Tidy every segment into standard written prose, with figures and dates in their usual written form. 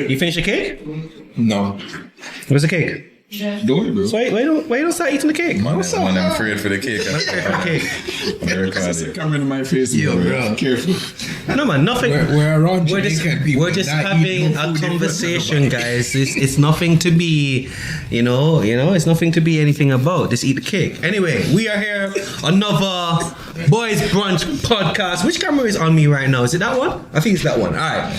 You finished the cake? No. Where's the cake? Don't you, bro? So why you don't start eating the cake? Man, I'm afraid for the cake. Come in my face, bro. Careful. No man, nothing. We're around We're just having a conversation, guys. It's nothing to be, it's nothing to be anything about. Just eat the cake. Anyway, we are here, another Boys Brunch podcast. Which camera is on me right now? Is it that one? I think it's that one. All right.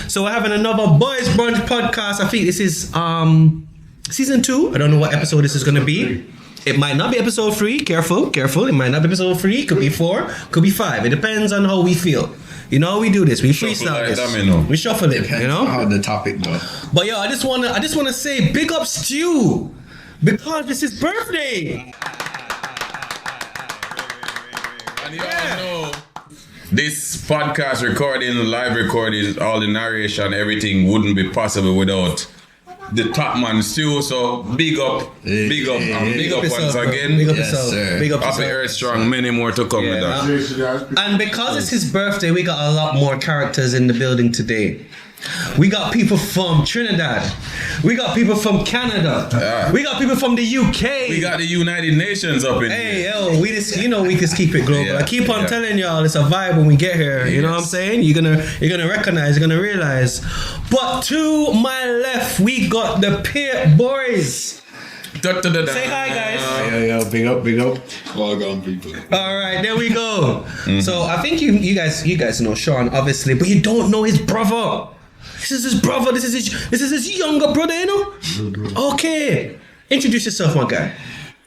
So we're having another Boys Brunch podcast. I think this is season 2. I don't know what episode this is going to be. It might not be episode 3. Careful. It might not be episode 3. Could be 4. Could be 5. It depends on how we feel. You know how we do this. We freestyle this. We shuffle it. Depends on how the topic goes. But yo, I just wanna say big up Stu because it's his birthday. And you all know this podcast recording, live recording, all the narration, everything wouldn't be possible without the top man Stu. So big up once again. Big up yourself. Big up Happy Earth Strong, many more to come with that. And because it's his birthday, we got a lot more characters in the building today. We got people from Trinidad. We got people from Canada. We got people from the UK. We got the United Nations up in here. Hey, yo, we just keep it global. I keep on telling y'all it's a vibe when we get here. You know what I'm saying? You're gonna recognize, you're gonna realize. But to my left, we got the Pearts boys. Say hi, guys. Yo, big up. All gone, people. All right, there we go. So I think you guys know Sean, obviously, but you don't know his brother. This is his brother. This is his younger brother. You know. Okay, introduce yourself, my guy.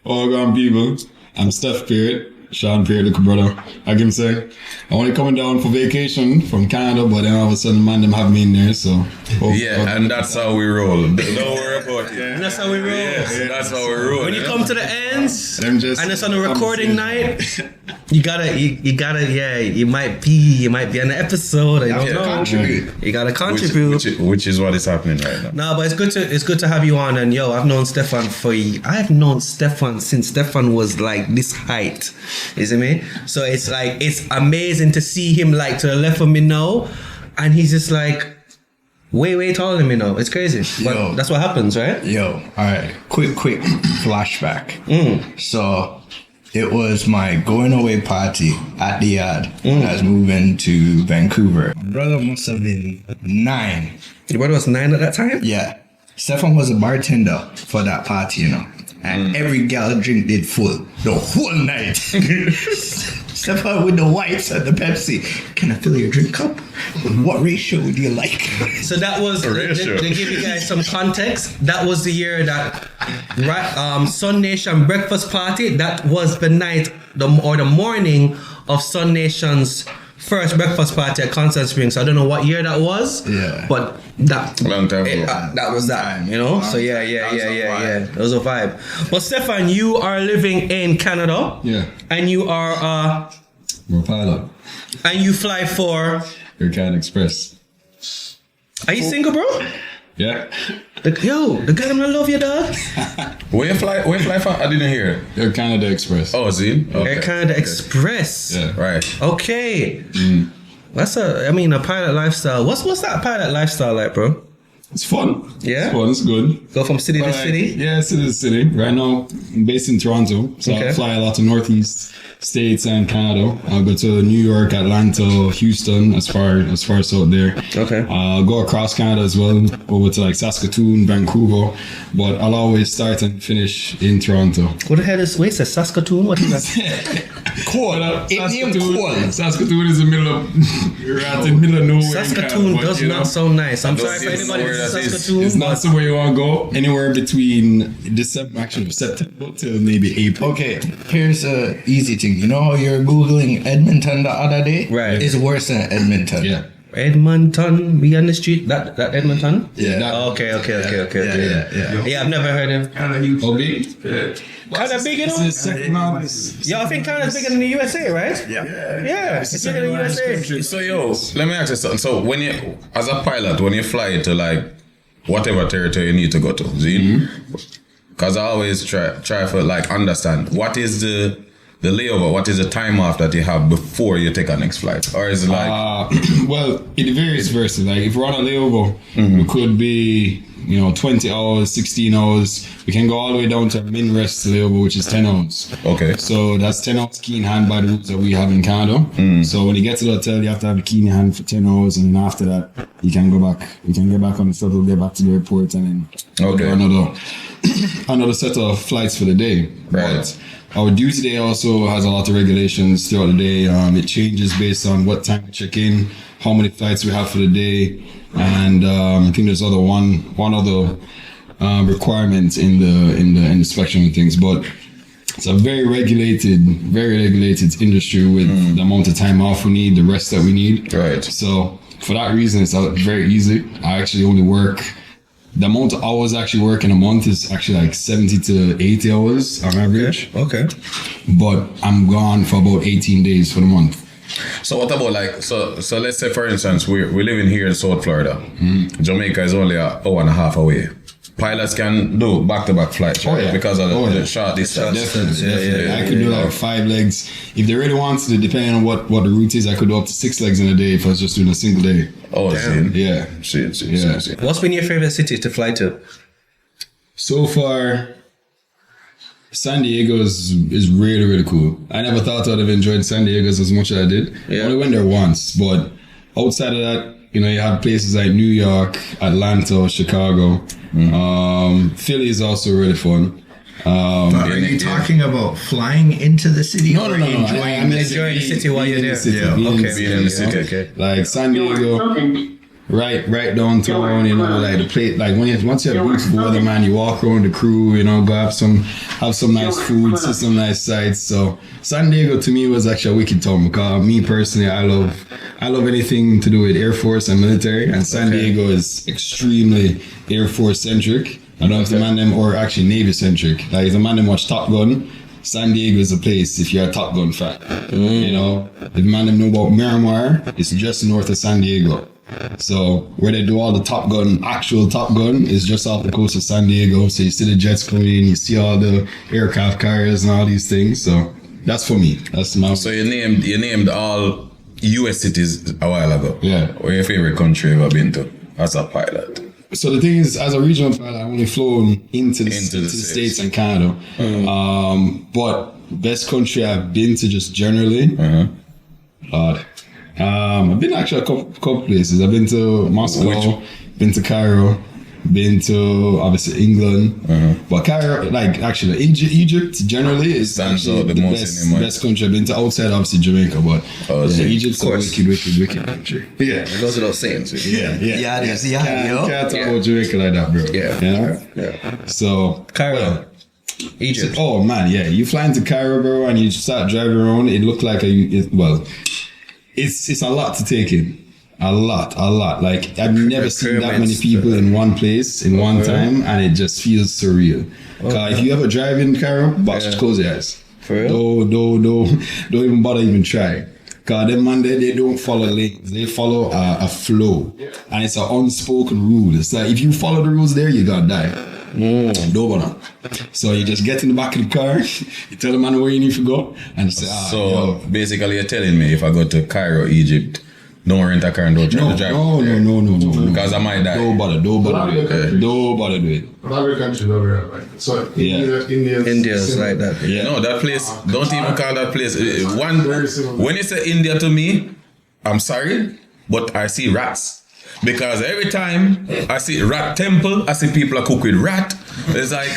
All gone, people. I'm Steph Peart. Sean Peart, little brother. I can say I only coming down for vacation from Canada, but then all of a sudden, man, them have me in there. So and that's how we roll. Don't worry about it. And that's how we roll. That's how we roll. When you come to the ends, and it's on a recording night, you gotta, you might be on the episode. I don't know. Contribute. You gotta contribute, which is what is happening right now. No, but it's good to have you on. And yo, I've known Stefan since Stefan was like this height. You see me? So it's like it's amazing to see him like to the left of me now, and he's just like way taller than me now. It's crazy, but that's what happens, right? Yo, all right, quick flashback. So it was my going away party at the yard. I was moving to Vancouver. My brother must have been 9. Your brother was 9 at that time? Yeah. Stefan was a bartender for that party, you know. And every gal drink did full the whole night. Stefan with the whites and the Pepsi. Can I fill your drink cup? What ratio would you like? So that was to give you guys some context. That was the year that Sun Nation breakfast party. That was the night or the morning of Sun Nation's first breakfast party at Constant Springs. So I don't know what year that was. Yeah. But that long time ago. That was that, you know? So yeah. It was a vibe. But Stefan, you are living in Canada. Yeah. And you are We're pilot. And you fly for Air Canada Express. Are you single, bro? Yeah. The girl gonna love you, dog. Where you fly from? I didn't hear. Air Canada Express. Oh, see? Okay. Air Canada Express. Yeah. Right. Okay. That's a pilot lifestyle. What's that pilot lifestyle like, bro? It's fun. Yeah? It's fun. It's good. Go from city to city? Yeah, city to city. Right now, I'm based in Toronto. So I fly a lot to Northeast States and Canada. I'll go to New York, Atlanta, Houston, as far south there. Okay. I'll go across Canada as well, over to like Saskatoon, Vancouver. But I'll always start and finish in Toronto. What the hell is, wait, it's Saskatoon? What is that? Cold. Saskatoon is the middle of, you're at the middle of nowhere. Saskatoon does not sound nice. I'm sorry for anybody who's Saskatoon. It's not somewhere you want to go. Anywhere between September till maybe April. Okay, here's a easy thing. You know how you're Googling Edmonton the other day? Right. It's worse than Edmonton. Yeah. Edmonton, be on the street. That Edmonton? Yeah. Okay. Yeah, I've never heard of. How big? Canada big, you know? Yeah, I think Canada's bigger than the USA, right? Yeah, it's bigger than the USA. So yo, let me ask you something. So when you, as a pilot, when you fly to like whatever territory you need to go to, because I always try for like understand what is the the layover, what is the time off that you have before you take a next flight? Or is it like... well, it varies versus. Like, if we're on a layover, we could be, 20 hours, 16 hours. We can go all the way down to a min rest layover, which is 10 hours. Okay. So that's 10 hours key in hand by the routes that we have in Canada. So when you get to the hotel, you have to have the key in your hand for 10 hours, and then after that, you can go back. You can get back on the shuttle, get back to the airport, and then go to another set of flights for the day. Right. But our duty day also has a lot of regulations throughout the day. It changes based on what time we check in, how many flights we have for the day, and I think there's one other requirement in the spectrum of things. But it's a very regulated industry with the amount of time off we need, the rest that we need. Right. So for that reason, it's very easy. I actually only work. The amount of hours I actually work in a month is actually like 70 to 80 hours on average. Okay. But I'm gone for about 18 days for the month. So what about like, so let's say for instance, we're living here in South Florida. Jamaica is only an hour and a half away. Pilots can do back-to-back flights, right? Because of the short distance. Definitely. I could do like 5 legs. If they really wanted to, depending on what the route is, I could do up to 6 legs in a day if I was just doing a single day. Oh, damn. Yeah. See. What's been your favorite city to fly to? So far, San Diego is really, really cool. I never thought I'd have enjoyed San Diego as much as I did. I only went there once, but outside of that, you have places like New York, Atlanta, Chicago. Philly is also really fun. Are you talking about flying into the city? No. Enjoying the city while you're there. Being in the city. Okay. Like San Diego, right downtown. Like the place. Like once you have beautiful weather, man, you walk around the crew. Go have some nice food, see some nice sights. So San Diego to me was actually a wicked town because me personally, I love anything to do with Air Force and military, and San Diego is extremely Air Force centric. I don't know if the man them or actually Navy centric. Like if the man them watch Top Gun, San Diego is a place if you're a Top Gun fan. If the man them know about Miramar, it's just north of San Diego. So where they do all the actual Top Gun is just off the coast of San Diego. So you see the jets coming in, you see all the aircraft carriers and all these things. So that's for me. That's my. So you named all U.S. cities a while ago. Yeah. What's your favorite country you've ever been to as a pilot? So the thing is, as a regional pilot, I only flown into the States and Canada. But best country I've been to just generally, I've been actually a couple places. I've been to Moscow, been to Cairo, been to obviously England, but Cairo, like actually Egypt generally is stands out the best country I've been to outside obviously Jamaica, but Egypt's a wicked country. Yeah, it goes without saying. Yeah, can't talk about Jamaica like that, bro. Yeah. So Cairo, Egypt. Oh man, yeah, you fly into Cairo, bro, and you start driving around. It looked like it's a lot to take in. A lot. Like I've never seen that many people in one place in one time, and it just feels surreal. If you ever drive in Cairo, close your eyes. For real? Don't even bother even try. Cause them man they don't follow lanes. They follow a flow, and it's an unspoken rule. It's like if you follow the rules there, you gotta die. Don't bother. So you just get in the back of the car, you tell the man where you need to go, and say, basically you're telling me if I go to Cairo, Egypt, don't rent a car and don't try to drive. No. Because I might die. Don't bother do it. Other countries over here, right? So India's like that. Yeah. No, that place, don't even call that place. When you say India to me, I'm sorry, but I see rats. Because every time I see rat temple, I see people are cook with rat. It's like,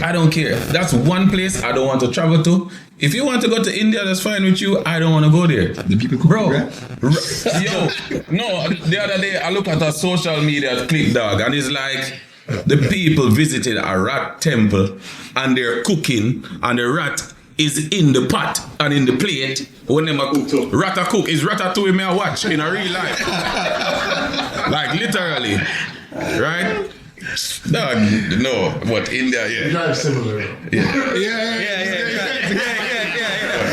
I don't care. That's one place I don't want to travel to. If you want to go to India, that's fine with you. I don't want to go there. The people cook Bro, rat? the other day I look at a social media clip, dog, and it's like the people visited a rat temple and they're cooking and the rat is in the pot and in the plate. When them rat a cook, is ratatouille me a watch in a real life. Like literally, right? No, what India? You drive similar. Yeah.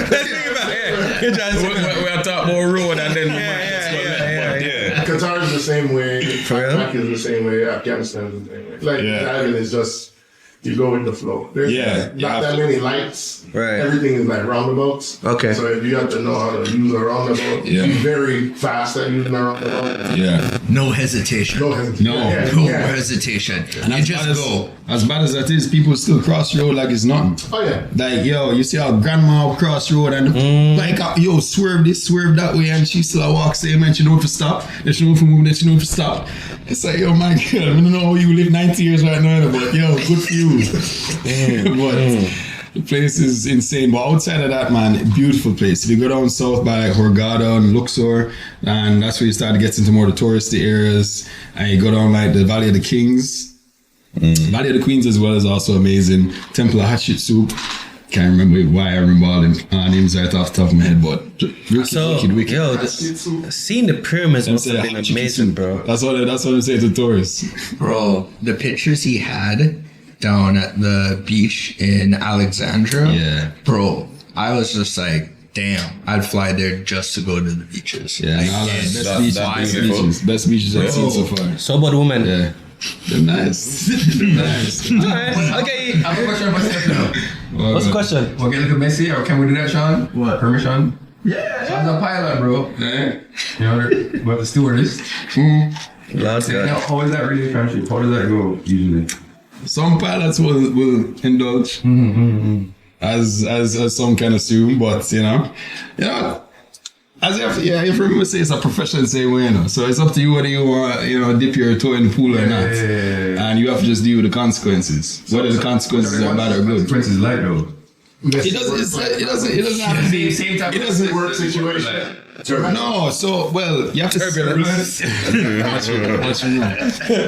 Let's think about it. You drive similar. We're talking about road and then Qatar is the same way. For real? Iraq is the same way. Afghanistan is the same way. Like driving is just you go with the flow. There's not that many lights. Right. Everything is like roundabouts. Okay. So if you have to know how to use a roundabout, Yeah. be very fast at using a roundabout. Yeah. No hesitation. No hesitation. No. No Yeah. hesitation. And You just go. As bad as that is, people still cross road like it's nothing. Oh yeah. Like, yo, you see how grandma cross road and like, yo, swerve this, swerve that way, and she still walk same and she know if to stop, then she know if to move, then she know if to stop. It's like, yo, my God, I don't know how you live 90 years right now, but yo, good for you. But the place is insane. But outside of that, man, beautiful place. If you go down south by like Hurghada and Luxor, and that's where you start to get into more the touristy areas, and you go down like the Valley of the Kings. Valley of the Queens as well is also amazing. Temple of Hatshepsut. Can't remember why I remember all them names right off the top of my head, but So, wicked. yo, seeing the pyramids must have been amazing, bro. That's what I say to tourists. Bro, the pictures he had down at the beach in Alexandria. Yeah. Bro, I was just like, damn, I'd fly there just to go to the beaches. Yeah, Like, nah, yeah, best beaches I've seen so far. So about woman. Yeah, they're nice. They're nice. Alright, okay. I have a question about Steph now. What's the question? We're gonna look at Messi, or can we do that, Sean? What? Permission? Yeah. Sean's a pilot, bro. Yeah. You know, but the stewardess. Lord Now, God. how is that relationship? How does that go usually? Some pilots will indulge as some can assume, but you know, as if you have to remember say it's a profession same way, you know. So it's up to you whether you want, dip your toe in the pool or not, and you have to just deal with the consequences. Whether the consequences are bad or good. Consequences light though. It doesn't have to be Same type it doesn't Work situation. No, so you have to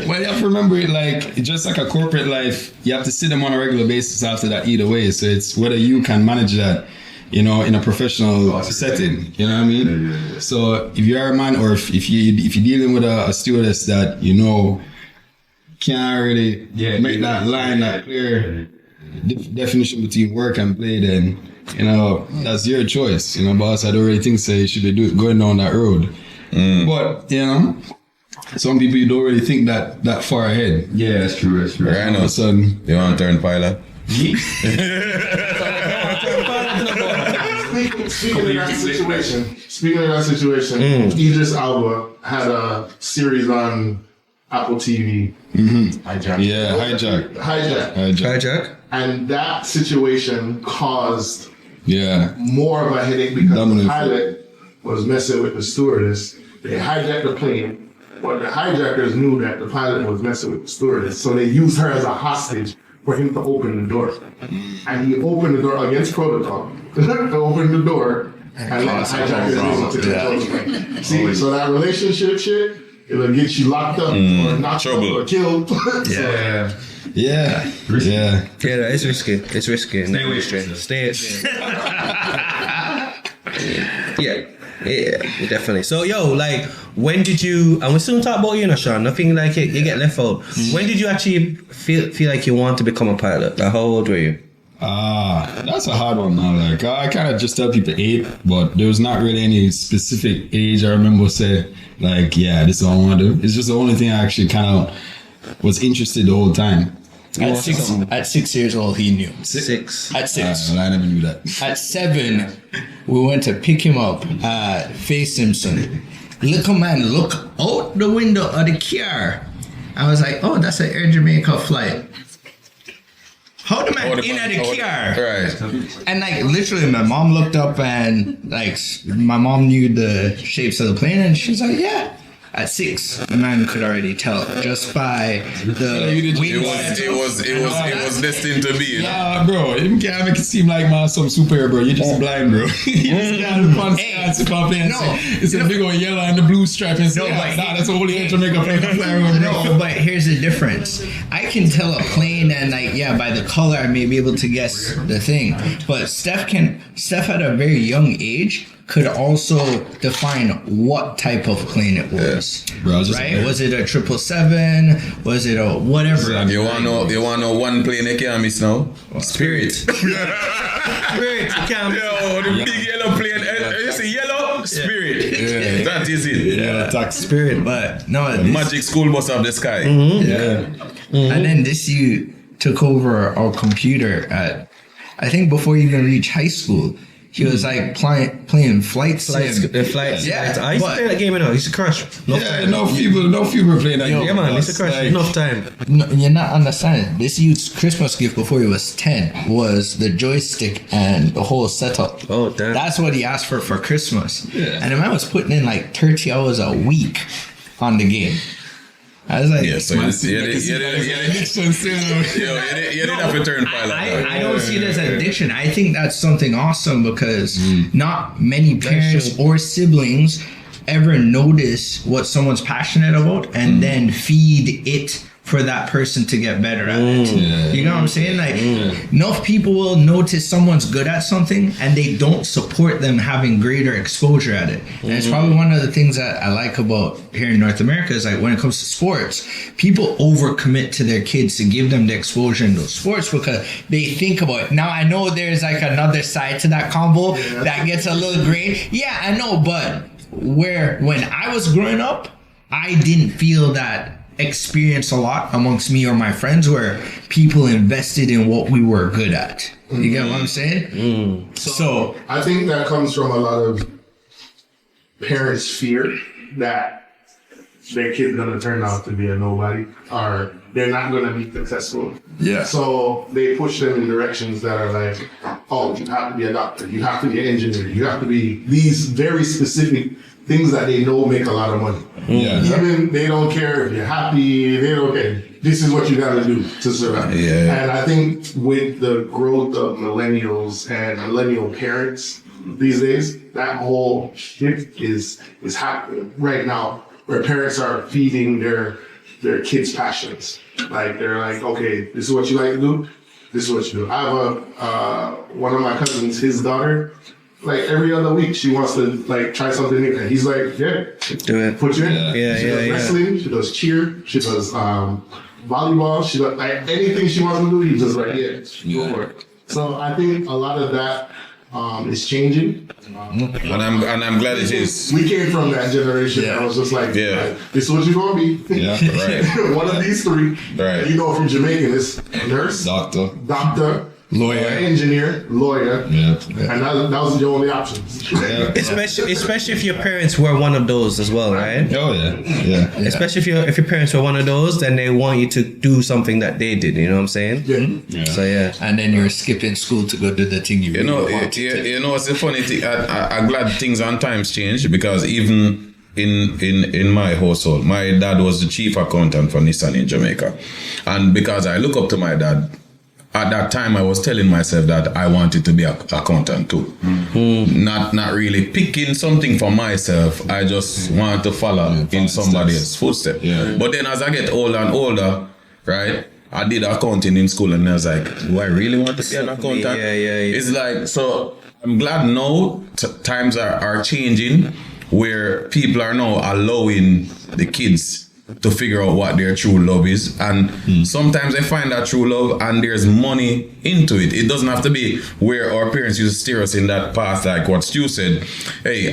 well, you have to remember it like just like a corporate life, you have to see them on a regular basis after that either way. So it's whether you can manage that, in a professional setting. You know what I mean? So if you are a man, or if you're dealing with a stewardess that can't really make that line, that clear definition between work and play, then that's your choice. Boss, I don't really think you should be going down that road. But some people you don't really think that far ahead. Yeah, that's true. That's true. Right now, Son, you want to turn pilot? Speaking of that situation, Idris Elba had a series on Apple TV. Hijack. yeah, hijack. Hijack. And that situation caused Yeah, more of a headache because Dominant. the pilot was messing with the stewardess. They hijacked the plane, but the hijackers knew that the pilot was messing with the stewardess, so they used her as a hostage for him to open the door. And he opened the door against protocol. To open the door and let the hijackers able to control the plane. See, so that relationship shit, it'll get you locked up or knocked trouble. up or killed. Yeah. yeah. Yeah, it's risky. It's risky. Stay away. Stay. Yeah, definitely. So, like, when did you? And we soon talk about you, Sean. Nothing like it. You get left out. When did you actually feel like you want to become a pilot? Like, how old were you? That's a hard one now. Like I kind of just tell people 8, but there was not really any specific age I remember say like, yeah, this is what I want to do. It's just the only thing I actually kind of was interested the whole time. At 6 years old, he knew. 6. At 6. I never knew that. At 7, we went to pick him up at Faye Simpson. Little man look out the window of the car. I was like, oh, that's an Air Jamaica flight. How the man in at the car? Right. And like literally my mom looked up and like my mom knew the shapes of the plane and she's like, yeah. At 6, the man could already tell just by the It wings. was destined to be. Yeah, bro, you can't make it seem like man some superhero, bro. You're just blind, bro. You just can't fun stance to come and say it's a big old yellow and the blue stripe and say, that's a holy Jamaica plane. No, but here's the difference. I can tell a plane and by the color I may be able to guess the thing. But Steph at a very young age could also define what type of plane it was. Bro, right? Was it a 777? Was it a whatever? You wanna know one plane you can't miss now? Spirit. Spirit. You can't. Yo, the big yellow plane. You see yellow? Spirit. Yeah. That is it. Yeah, tax. Spirit, but no. Magic school bus of the sky. Yeah. And then this you took over our computer at, I think before you even reach high school. He was like playing flight sim. Yeah, I used to play that game, I used to crash. Enough people playing that game. Yeah, man, it's a crash. like- Enough time. No, you're not understanding. This youth's Christmas gift before he was 10 was the joystick and the whole setup. Oh, damn. That's what he asked for Christmas. Yeah. And the man was putting in like 30 hours a week on the game. I was like, Yeah, so you didn't have to turn pilot. I don't see it as an addiction. I think that's something awesome because not many parents or siblings ever notice what someone's passionate about and then feed it for that person to get better at it. You know what I'm saying? Like enough people will notice someone's good at something and they don't support them having greater exposure at it. And it's probably one of the things that I like about here in North America is like when it comes to sports, people overcommit to their kids to give them the exposure in those sports because they think about it. Now I know there's like another side to that combo that gets a little green. Yeah, I know, but when I was growing up, I didn't feel that experience a lot amongst me or my friends where people invested in what we were good at. You get what I'm saying? So I think that comes from a lot of parents' fear that their kid's gonna turn out to be a nobody or they're not gonna be successful. Yeah. So they push them in directions that are like, oh, you have to be a doctor, you have to be an engineer, you have to be these very specific things that they know make a lot of money. Yeah. Even they don't care if you're happy, they don't care. This is what you gotta do to survive. Yeah. And I think with the growth of millennials and millennial parents these days, that whole shift is happening right now where parents are feeding their kids' passions. Like they're like, okay, this is what you like to do, this is what you do. I have one of my cousins, his daughter, like every other week she wants to like try something new. And he's like, yeah, Do it. put you in. Yeah, She does wrestling, she does cheer, she does volleyball, she does like anything she wants to do, he's just like, yeah, go for it. So I think a lot of that is changing. And I'm glad it is. We came from that generation that was just like, Yeah. this is what you're gonna be. Yeah, right. One of these three. Right. You know, from Jamaican, it's nurse, Doctor. lawyer, engineer, lawyer, Yeah. and that was the only options. Especially if your parents were one of those as well, right? Oh yeah. Especially if your parents were one of those, then they want you to do something that they did. You know what I'm saying? Yeah. So yeah. and then you're skipping school to go do the thing you You know, really want to. you know, it's a funny thing. I'm glad things on times change because even in my household, my dad was the chief accountant for Nissan in Jamaica, and because I look up to my dad. At that time, I was telling myself that I wanted to be an accountant too. Not really picking something for myself. I just want to follow in somebody else's footsteps. Yeah. But then as I get older and older, right, I did accounting in school and I was like, do I really want to be an accountant? Yeah. It's like, so I'm glad now times are changing where people are now allowing the kids to figure out what their true love is, and sometimes they find that true love and there's money into it. It doesn't have to be where our parents used to steer us in that path, like what Stu said. Hey,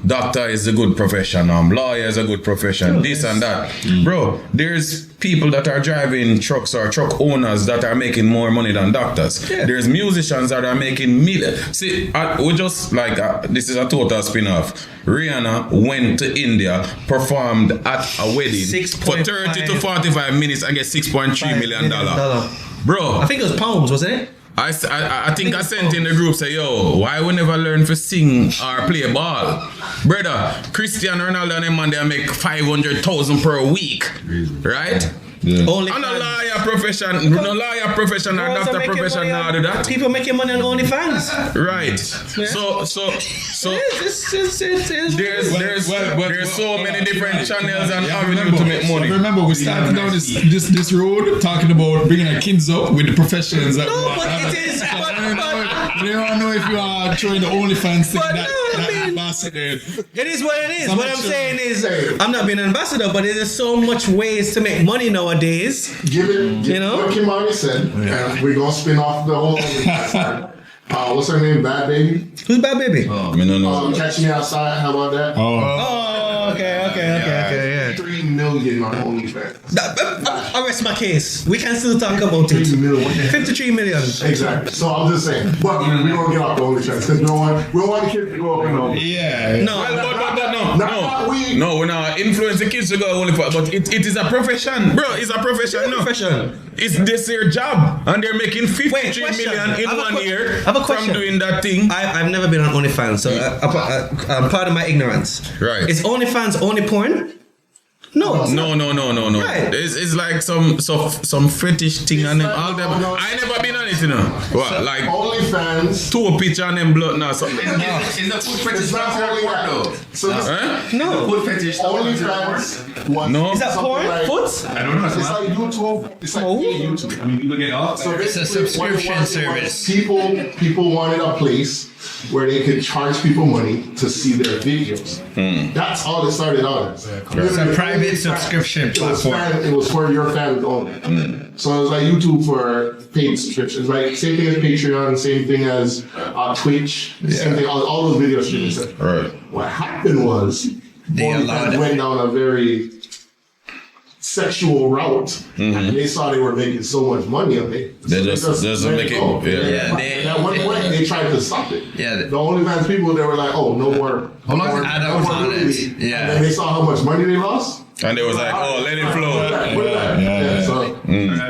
doctor is a good profession, lawyer is a good profession, this and that. Bro, there's people that are driving trucks or truck owners that are making more money than doctors. There's musicians that are making millions. See, we just like this is a total spin-off. Rihanna went to India, performed at a wedding for 30 to 45 minutes and get $6.3 million. Bro, I think it was pounds, wasn't it? I think I sent in the group say, yo, why we never learn to sing or play ball? Brother, Cristiano Ronaldo and them man, they make 500,000 per week, right? Yeah. Only And a lawyer profession, no lawyer profession or doctor profession now do that. People making money on OnlyFans. Right. So there's so many different channels and avenues to make money. Remember, we started down this road talking about bringing our kids up with the professions that No, we but want. it is. We don't know if you are throwing the OnlyFans thing But that no, I mean- ambassador. It is what it is. So What much, I'm saying is, I'm not being an ambassador, but there's so much ways to make money nowadays. Give it, You know? what Kim already said, and we're gonna spin off the whole. What's her name? Bad Baby. Who's Bad Baby? I mean, no. Catch Me Outside. How about that? Oh, okay, yeah. 3 million on OnlyFans. All rest my case. We can still talk about it. 53 million. Exactly. So I'm just saying, but we don't get off the OnlyFans because we don't want the kids to go up and over. Yeah. No. No, we're not influence the kids to go only for, but it is a profession, bro. It's a profession. No, it's this their job, and they're making 53 million in 1 year from doing that thing. I've never been on OnlyFans, so I'm part of my ignorance. Right. Is OnlyFans only porn? No. Right. It's like some fetish thing and them, all them. I never been on it, you know. What, So like OnlyFans. two picture and them blood now something. Is the foot fetish It's not only that. though? So this No. Foot fetish stuff OnlyFans was No. Is that something porn? like- Foot? I don't know. It's like YouTube. It's like YouTube. I mean, people get off. So It's a basically, what it subscription was, service. People wanted a place where they could charge people money to see their videos. That's all it started out as. It's a private subscription platform. It was for your fans only. So it was like YouTube for paid subscriptions. Like same thing as Patreon, same thing as Twitch, same thing. All those video streams. Right. What happened was They allowed OnlyFans it. went down a very sexual route, and they saw they were making so much money of it. They just let make it- go. yeah. But at one point, they tried to stop it. Yeah. The OnlyFans people, they were like, "Oh, no more." How long no is more- it? no more on it. nudity. Yeah. And then they saw how much money they lost. And they was like, oh, let it flow. Put it back. Yeah, so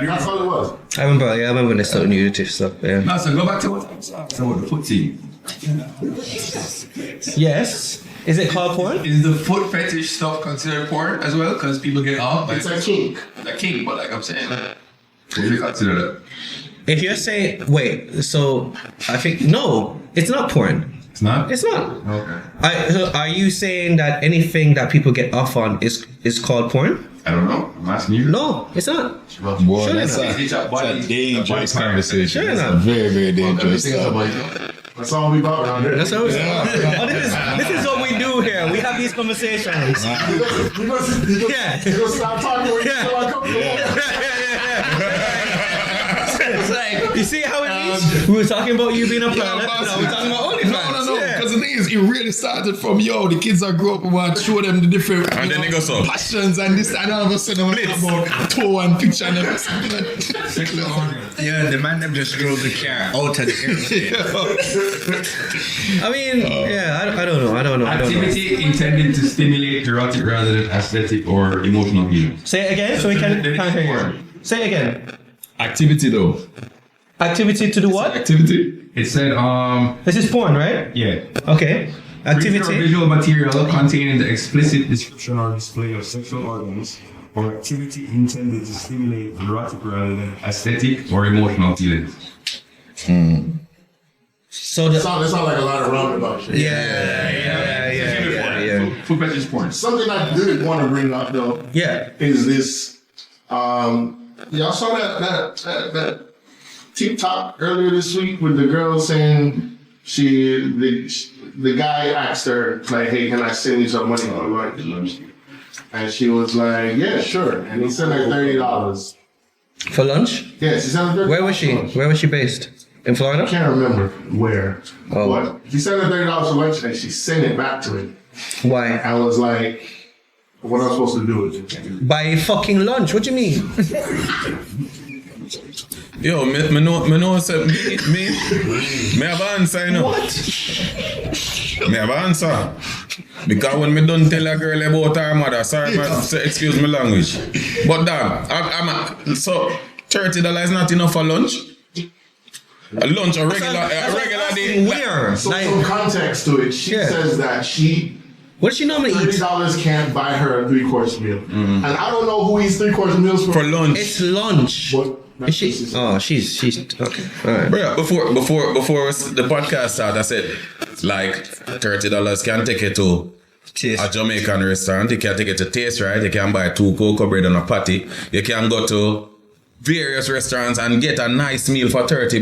that's all it was. I remember when they started nudity stuff. Yeah. No, so go back to what the foot thing. Yes. Is it called porn? Is the foot fetish stuff considered porn as well? Because people get off. Like, It's a kink. a king, but like I'm saying, what do you consider that? If you're saying, wait, so I think no, it's not porn. It's not. It's not. Okay. Are you saying that anything that people get off on is called porn? I don't know. I'm asking you. No, it's not. Boy, Sure that's enough. a dangerous conversation. Sure That's a enough. very, very dangerous stuff. That's all we about around here. That's what this is what we do here. We have these conversations. You Yeah. just stop talking when you Yeah. feel uncomfortable. It's like, you see how it is? We were talking about you being a pilot. Now we're talking about OnlyFans. No. Yeah. Because the thing is, it really started from the kids that grew up and want to show them the different And then it goes up. passions and this, and all of a sudden, when it's about toe and picture and everything. Yeah, the man them just drove the car out of the air. I mean, yeah, I don't know. Activity intended to stimulate erotic rather than aesthetic or emotional healing. Say it again so we can't hear you. Say it again. Activity though. Activity to do what? Activity. It said, This is porn, right? yeah. Okay. Or Activity. visual material containing the explicit description or display of sexual organs or activity intended to stimulate erotic rather than aesthetic or emotional feelings. So the It sounds like a lot of roundabout shit. yeah. Foot fetish porn. Something I did want to bring up though Yeah. is this. Y'all saw that TikTok earlier this week with the girl saying the guy asked her like, "Hey, can I send you some money for lunch?" And she was like, "Yeah, sure." And he sent her $30. For lunch? Yeah, she sent her $30. Where was she? Where was she based? In I Florida? can't remember where. Oh. But she sent her $30 for lunch and she sent it back to him. Why? I was like, "What am I supposed to do with it?" Buy fucking lunch. What do you mean? Yo, me know say me have an answer, you know. What? Me have an answer. Because when me don't tell a girl about her mother, sorry, excuse me language. But dog, so $30 is not enough for lunch? A lunch, a regular day. Where? So Like, some context to it. She Yeah. says that what does she normally eat? $30 can't buy her a 3-course meal. And I don't know who eats 3-course meals For lunch. It's lunch. But Is she? Oh, she's okay. All right. Bro, before the podcast started, I said, like, $30 can take you to a Jamaican restaurant. You can take it to Taste Right. You can buy 2 cocoa bread and a patty. You can go to various restaurants and get a nice meal for $30,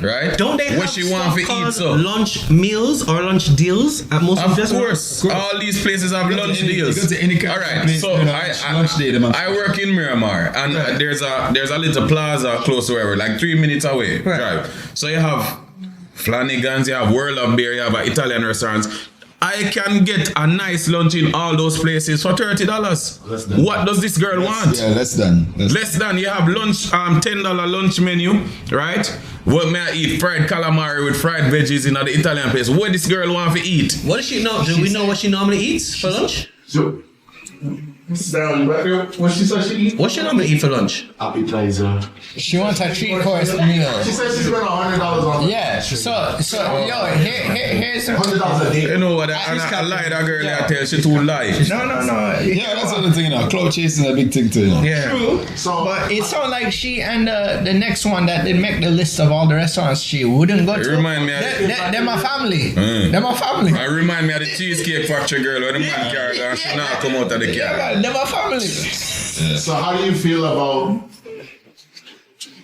right? Don't they what have she want to stuff eat? called So lunch meals or lunch deals at most of this course, all these places have lunch deals. You go to any kind All of right, place, so you know, lunch day, them I work in Miramar, and there's a little plaza close to wherever, like 3 minutes away. Right. Drive. So you have Flanagan's, you have World of Beer, you have Italian restaurants. I can get a nice lunch in all those places for $30. What does this girl want? Yeah, less than. Less than. You have lunch, $10 lunch menu, right? What may I eat? Fried calamari with fried veggies in the Italian place. What this girl want to eat? What does she know? Do we know what she normally eats for lunch? So, what she said she eat? What she normally eat for lunch? Appetizer. She wants a 3-course meal. She said she spent $100 on. Yeah. So yo, here's the $100 a day. You know what? I lie that girl I tell she too lie. No. Yeah, that's the thing, you know. Cloud chasing is a big thing too, you know. Yeah. True. So, But it sounds like she and the next one that did make the list of all the restaurants she wouldn't go to. Remind me of They're my family. They're my family. I remind me of the Cheesecake Factory girl where the man carried and she now come out of the car. Yeah, they're my family. so how do you feel about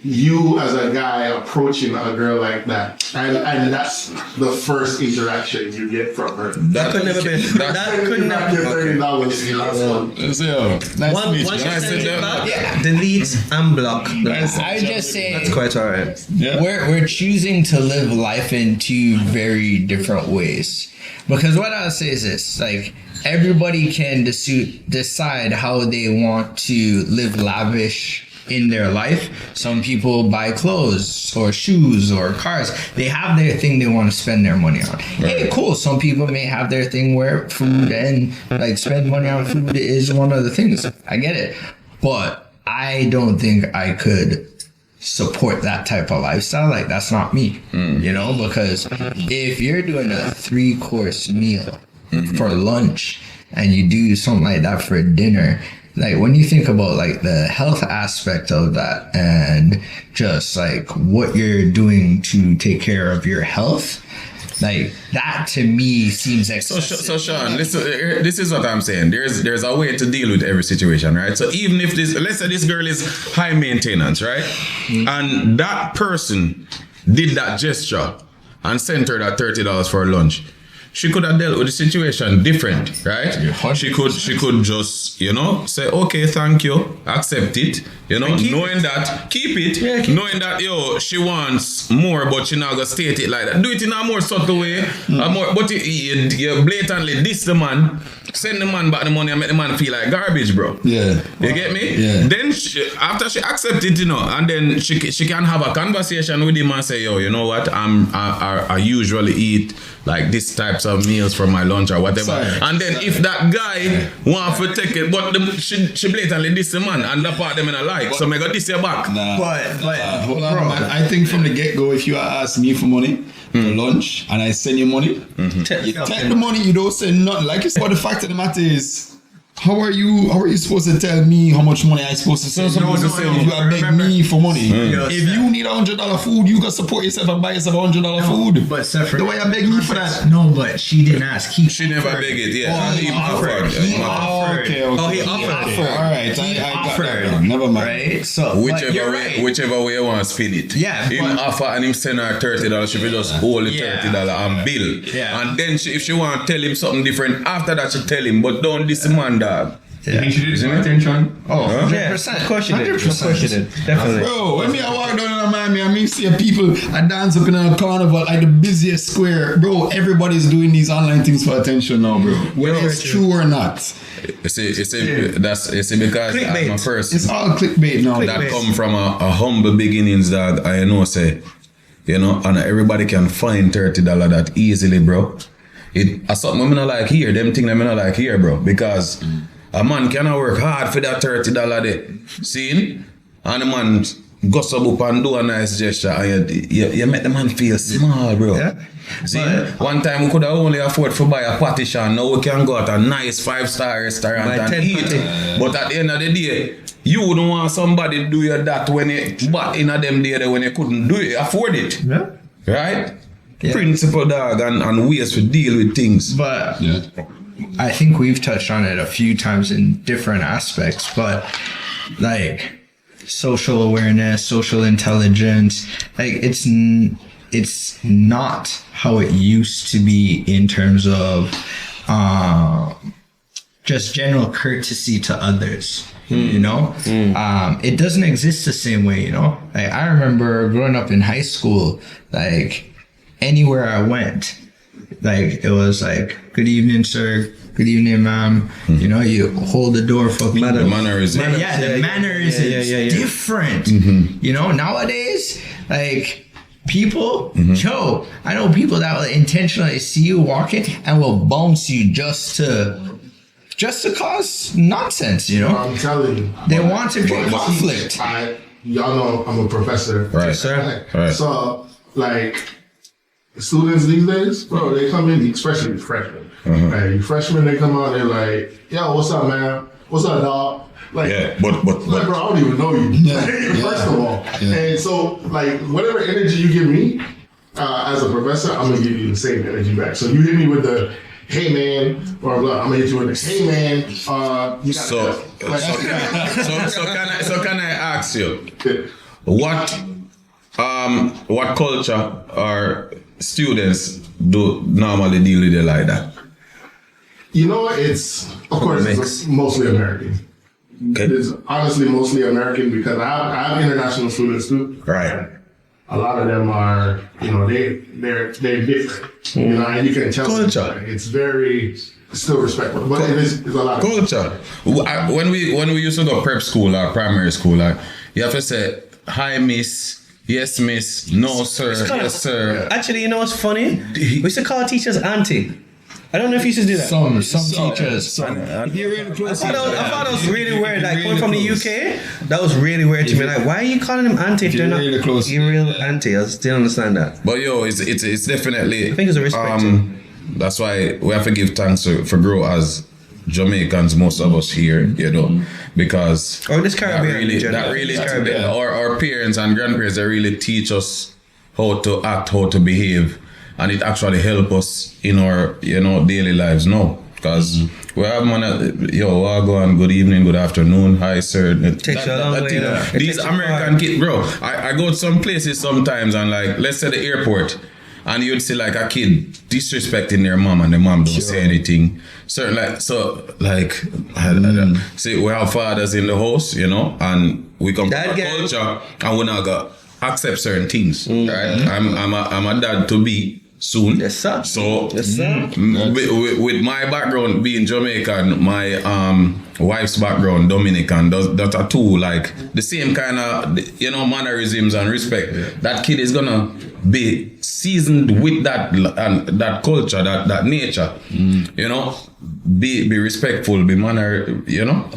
you as a guy approaching a girl like that, and that's the first interaction you get from her? That could never be. That could Not never. your $30 in last one. So, nice to meet Once you. you Nice send to it know. back, delete and block. I just say That's quite alright. Yeah. we're choosing to live life in two very different ways. Because what I'll say is this, like, everybody can decide how they want to live lavish in their life. Some people buy clothes or shoes or cars. They have their thing they want to spend their money on. Hey, cool. Some people may have their thing where food and like spend money on food is one of the things. I get it. But I don't think I could support that type of lifestyle. Like, that's not me, you know, because if you're doing a 3-course meal for lunch and you do something like that for dinner, like when you think about like the health aspect of that and just like what you're doing to take care of your health, like that to me seems excessive. So Sean, listen, this is what I'm saying. There's a way to deal with every situation, right? So even if let's say this girl is high maintenance, right? And that person did that gesture and sent her that $30 for lunch. She could have dealt with the situation different, right? She could just, you know, say, okay, thank you, accept it, you know, knowing that, keep it, knowing that, yo, she wants more, but she not gonna state it like that. Do it in a more subtle way, but you blatantly diss the man, send the man back the money and make the man feel like garbage, bro. Yeah. You get me? Yeah. Then after she accept it, you know, and then she can have a conversation with him and say, yo, you know what? I usually eat like this types of meals for my lunch or whatever. And then if that guy want to take it, but she blatantly diss the man and that part them in a like, so me go diss you back. Nah. But Hold on, man. I think from the get go, if you ask me for money for lunch and I send you money, you take the money, you don't say nothing. Like you said, but the fact of the matter is, how are you supposed to tell me how much money I supposed to send? You gotta beg me for money. If you need $100 food, you gotta support yourself and buy yourself $100 food. But separate. The way I beg me for that. No, but she didn't ask. She never beg it, yeah. He offered. Okay. Oh, he offered. All right, I got that now. Never mind. Right? So Whichever way you want to spin it. Yeah, Him but- offer and him send her $30, she will just hold the Yeah. $30 and bill. Yeah. And then if she want to tell him something different, after that she tell him, but don't diss the man, dog. You think she did it for attention? Oh, Huh? 100%. Of course you did. Of course you did. Definitely. Bro, when I walk down in Miami, I mean, see people I dance up in a carnival like the busiest square. Bro, everybody's doing these online things for attention now, bro. Whether it's true or not. It's because I'm a person It's all clickbait now. that come from a humble beginnings, dog. I know say, you know, and everybody can find $30 that easily, bro. It's something I'm not like here. Them things I'm not like here, bro. Because a man cannot work hard for that $30 day. See? And the man gossip up and do a nice gesture and you make the man feel small, bro. Yeah. See? One time we could have only afford to buy a partition. Now we can go at a nice 5-star restaurant Buy and 10 eat. patty. But at the end of the day, you wouldn't want somebody to do you that when you, but in a them day when you couldn't do it, afford it. Yeah. Right? Yeah. Principle, dog, and ways to deal with things. But Yeah. I think we've touched on it a few times in different aspects, but like social awareness, social intelligence, like it's not how it used to be in terms of just general courtesy to others. You know, it doesn't exist the same way. You know, like I remember growing up in high school, like anywhere I went, Like it was like, good evening, sir. Good evening, ma'am. You know, you hold the door for people. The mannerism. The manners is different. You know, nowadays, like people, yo, I know people that will intentionally see you walking and will bounce you just to cause nonsense, you know? I'm telling you. They want to create conflict. Y'all know I'm a professor. Right. Sir. Right. So, like, students these days, bro, they come in, especially freshmen. Like, you freshmen, they come out, they're like, yo, what's up, man? What's up, dog? Like, Yeah, but like, bro, I don't even know you. First of all. And so, like, whatever energy you give me as a professor, I'm going to give you the same energy back. So you hit me with the, hey, man, or blah, I'm going to hit you with the, hey, man, you got so can I ask you, what culture or students do normally deal with it like that? You know what? It's, of course, it's mostly American. Okay. It's honestly mostly American because I have international students too. Right. A lot of them are, you know, they're different. You know, and you can tell. Culture. It's very still respectful, but it's a lot of Culture. When we used to go prep school or primary school, you have to say, hi, miss, yes, miss, no, sir, yes, sir. Actually, you know what's funny? We used to call teachers auntie. I don't know if you used to do that. Some teachers. I thought that was really weird. Like, coming from the UK, that was really weird to me. Like, why are you calling them auntie if they're not really close? your real auntie? I still understand that. But yo, it's definitely. I think it's a respect. That's why we have to give thanks for grow as Jamaicans, most of us here, you know, because Or this Caribbean. that really our parents and grandparents, they really teach us how to act, how to behave, and it actually help us in our, you know, daily lives now. Because we have man, yo, I go on, good evening, good afternoon, hi sir. Takes you a long way, though. It These takes you American kids, bro, I go to some places sometimes and like, let's say the airport, and you'd see like a kid disrespecting their mom and the mom don't say anything. Certain like, so like, see, we have fathers in the house, you know, and we come from a culture and we not got accept certain things, right? I'm a dad to be soon. Yes, sir. So Yes, sir. with my background being Jamaican, my wife's background Dominican, that are two like the same kind of, you know, mannerisms and respect. That kid is gonna be seasoned with that and that culture, that nature. You know, be respectful, be manner. You know.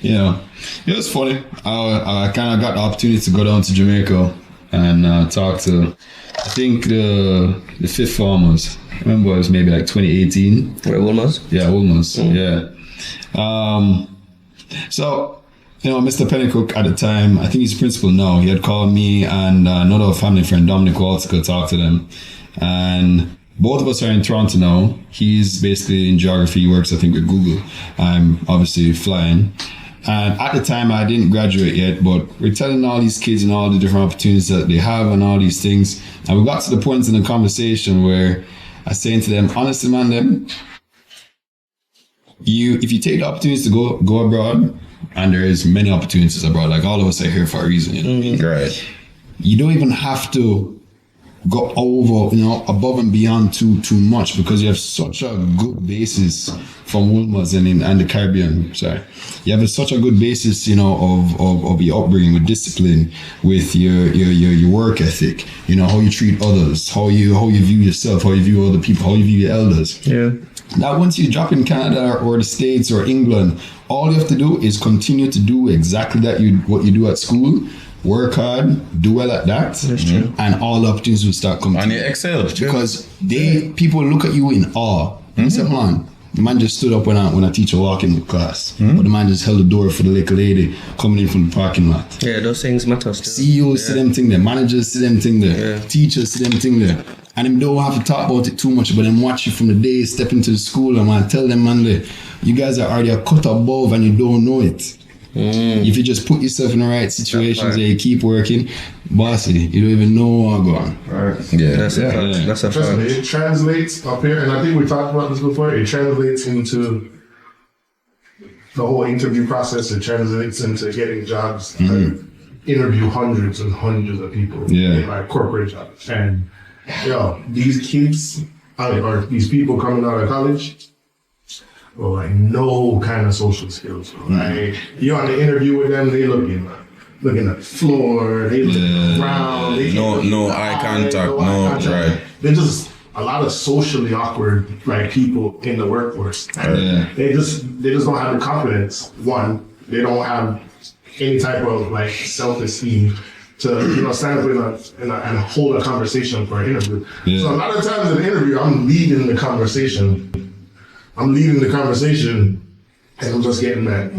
Yeah, it was funny. I kind of got the opportunity to go down to Jamaica and talk to, I think the fifth formers. I remember it was maybe like 2018. Where Wilma's? Yeah, Wilma's. Yeah. So, you know, Mr. Pennycook at the time, I think he's principal now. He had called me and another family friend, Dominic Waltz, to go talk to them. And both of us are in Toronto now. He's basically in geography. He works, I think, with Google. I'm obviously flying. And at the time, I didn't graduate yet, but we're telling all these kids and all the different opportunities that they have and all these things. And we got to the point in the conversation where I was saying to them, honestly, man, if you take the opportunities to go abroad, and there is many opportunities abroad, like all of us are here for a reason, you know? Right. You don't even have to go over, you know, above and beyond too much, because you have such a good basis from Wilma's and the Caribbean. Sorry, you have such a good basis, you know, of your upbringing with discipline, with your work ethic. You know, how you treat others, how you view yourself, how you view other people, how you view your elders. Yeah. Now, once you drop in Canada or the States or England, all you have to do is continue to do exactly what you do at school. Work hard, do well at that. That's true. And all the opportunities will start coming. And you excel. Because people look at you in awe. I said, man, the man just stood up when a teacher walked in the class. But the man just held the door for the little lady coming in from the parking lot. Yeah, those things matter still. CEOs see them thing there, managers see them thing there, teachers see them thing there. And them don't have to talk about it too much, but them watch you from the day you step into the school and man, tell them, man, you guys are already a cut above and you don't know it. If you just put yourself in the right situations and you keep working, bossy, you don't even know what's going on. Right. Yeah. That's a fact. That's a Trust me, fact. it translates up here, and I think we talked about this before, it translates into the whole interview process, it translates into getting jobs. Interview hundreds and hundreds of people in like corporate jobs. And yo, these kids or these people coming out of college, well, like no kind of social skills. Like you're on the interview with them, they looking at the floor, they looking around, they no eye contact, right. They're just a lot of socially awkward like people in the workforce. They just don't have the confidence. One, they don't have any type of like self-esteem to stand up and hold a conversation for an interview. So a lot of times in the interview, I'm leading the conversation, and I'm just getting that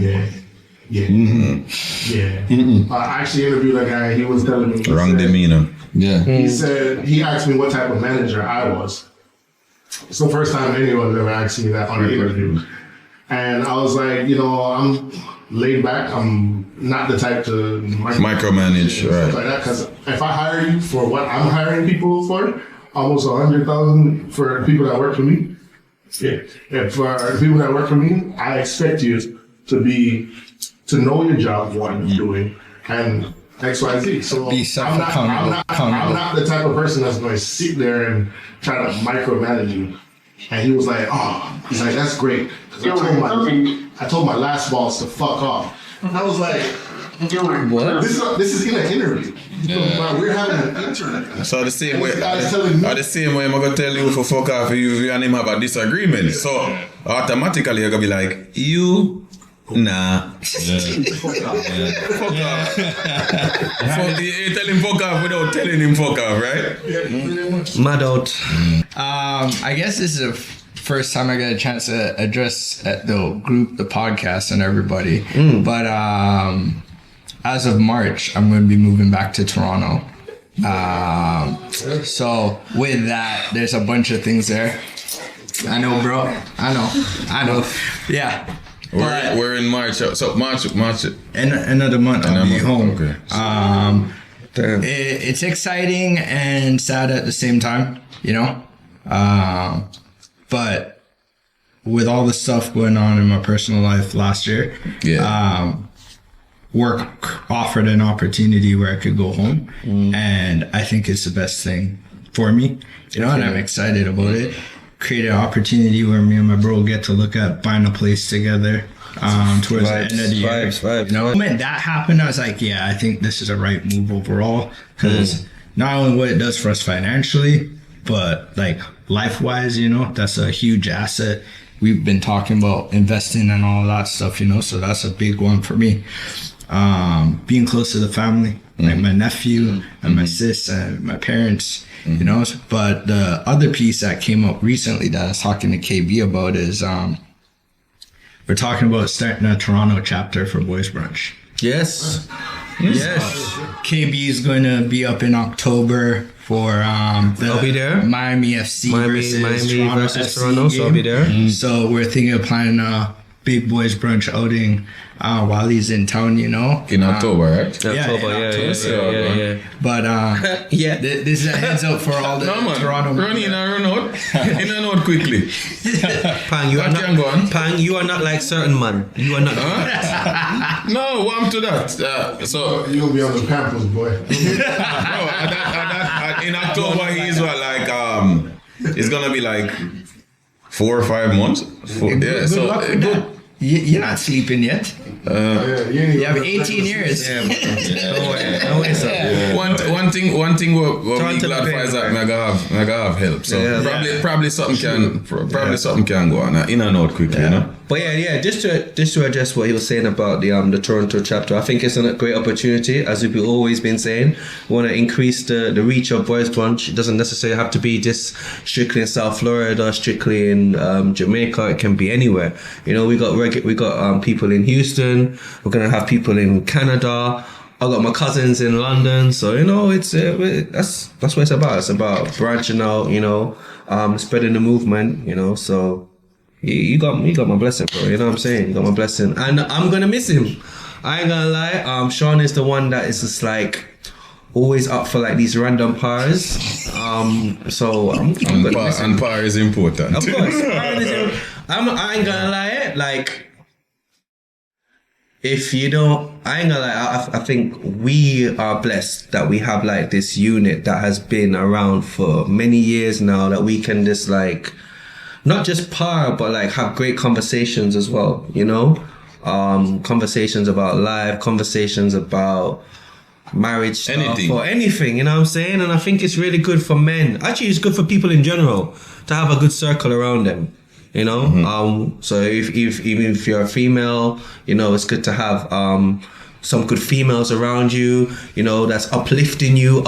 I actually interviewed a guy. He was telling me wrong demeanor. He said he asked me what type of manager I was. It's the first time anyone ever asked me that on an interview, and I was like, I'm laid back. I'm not the type to micromanage, right? Like that, because if I hire you for what I'm hiring people for, almost 100,000 for people that work for me. Yeah, if for people that work for me, I expect you to know your job, what you're doing, and X, Y, Z. So I'm not the type of person that's going to sit there and try to micromanage you. And he was like, he's like, that's great. I told my last boss to fuck off. And I was like, what? This is in an interview. So, we're having an internet. So the same way I'm gonna tell you for fuck off, you and him have a disagreement. So automatically you're gonna be like, you nah. Fuck off. You tell him fuck off without telling him fuck off, right? Mad out. I guess this is the first time I got a chance to address the group, the podcast, and everybody. But as of March, I'm going to be moving back to Toronto. So with that, there's a bunch of things there. I know, bro. I know. Yeah. We're in March. So March. Another month I'll be home. Okay. It's exciting and sad at the same time, but with all the stuff going on in my personal life last year, work offered an opportunity where I could go home, and I think it's the best thing for me, and I'm excited about it. Create an opportunity where me and my bro get to look at buying a place together towards the end of the year. The moment that happened, I was like, I think this is a right move overall, because not only what it does for us financially, but like life-wise, that's a huge asset. We've been talking about investing and all that stuff, so that's a big one for me. Being close to the family, like my nephew and my sis and my parents, but the other piece that came up recently that I was talking to KB about is we're talking about starting a Toronto chapter for Boys Brunch. Yes. KB is going to be up in October for I'll be there. Miami FC Miami versus Toronto, so I'll be there. So we're thinking of planning a big Boys Brunch outing while he's in town, In October, right? Yeah. But this is a heads up for all the Toronto. Run in and run out quickly. Pang, you are not like certain man. You are not. No, warm to that. So you're gonna be on the Pampers, boy. In October he's it's gonna be like 4 or 5 months. Good luck with that. You're not sleeping yet. You have 18 years. No way, sir. One thing we're me glad for is that I gotta have help. So probably something can go on in and out quickly, But just to address what he was saying about the Toronto chapter, I think it's a great opportunity, as we've always been saying. We want to increase the reach of Boys Brunch. It doesn't necessarily have to be just strictly in South Florida, strictly in Jamaica. It can be anywhere. We got people in Houston. We're gonna have people in Canada. I got my cousins in London, so it's that's what it's about. It's about branching out, spreading the movement, So you got my blessing, bro. You know what I'm saying? You got my blessing, and I'm gonna miss him. I ain't gonna lie. Sean is the one that is just like always up for like these random pars. So I'm gonna miss him. And par is important. Of course, I ain't gonna lie. Like, if you don't, I ain't gonna lie, I think we are blessed that we have like this unit that has been around for many years now, that we can just like, not just par, but like have great conversations as well, you know? Conversations about life, conversations about marriage stuff, Anything. or anything, you know what I'm saying? And I think it's really good for men. Actually, it's good for people in general to have a good circle around them. You know, so if even if you're a female, you know, it's good to have some good females around you, you know, that's uplifting you,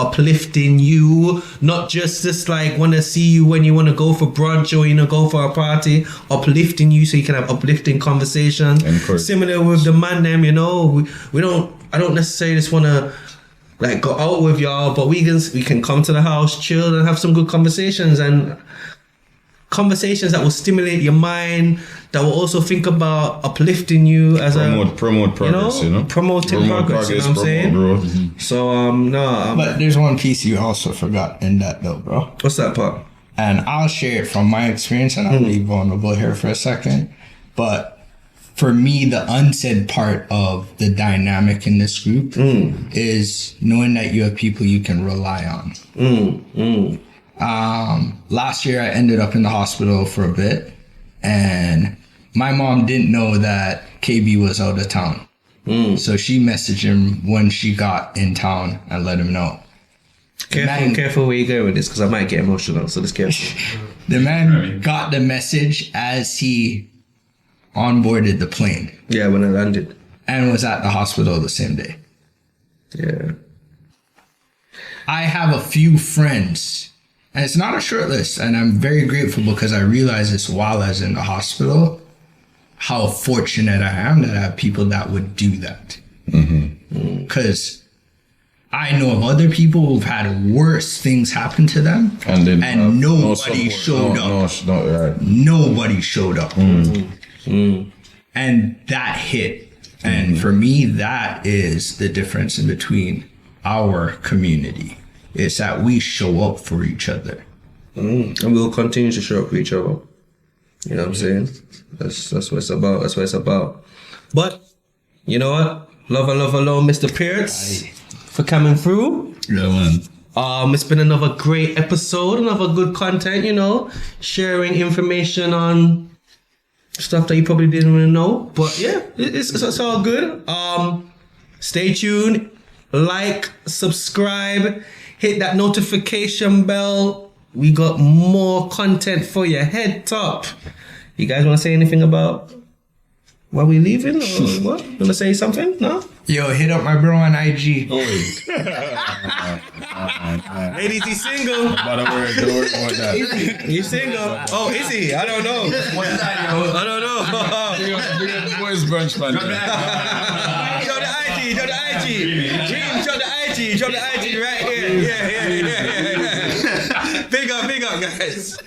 not just like want to see you when you want to go for brunch or, you know, go for a party, uplifting you so you can have uplifting conversations. Similar with the man them, you know, I don't necessarily just want to like go out with y'all, but we can come to the house, chill, and have some good conversations, and conversations that will stimulate your mind, that will also think about uplifting you as promote progress, you know? Promoting progress, you know what I'm saying? Growth. So But there's one piece you also forgot in that though, bro. What's that part? And I'll share it from my experience, and I'll be vulnerable here for a second. But for me, the unsaid part of the dynamic in this group is knowing that you have people you can rely on. Last year I ended up in the hospital for a bit, and my mom didn't know that KB was out of town. So she messaged him when she got in town and let him know. Careful where you go with this, because I might get emotional, so just careful. The man got the message as he onboarded the plane. Yeah, when I landed. And was at the hospital the same day. Yeah. I have a few friends, and it's not a short list, and I'm very grateful because I realized this while I was in the hospital, how fortunate I am that I have people that would do that. Because I know of other people who've had worse things happen to them, and nobody showed up. Nobody showed up. And that hit. And for me, that is the difference in between our community. It's that we show up for each other. And we'll continue to show up for each other. You know what I'm saying? That's what it's about. That's what it's about. But, you know what? Love and love alone, Mr. Pearts, for coming through. Yeah, man. It's been another great episode, another good content, you know, sharing information on stuff that you probably didn't even know. But yeah, it's all good. Stay tuned, like, subscribe, hit that notification bell. We got more content for your head top. You guys want to say anything about why we leaving or what? Wanna say something? No? Yo, hit up my bro on IG. Ladies, he's single. Don't worry about that. He's single. Oh, is he? I don't know. What's that, yo? I don't know. Bring up the boys brunch, man. Drop the IG, drop the IG. Dream, drop the IG right here. Yeah. Big up, guys.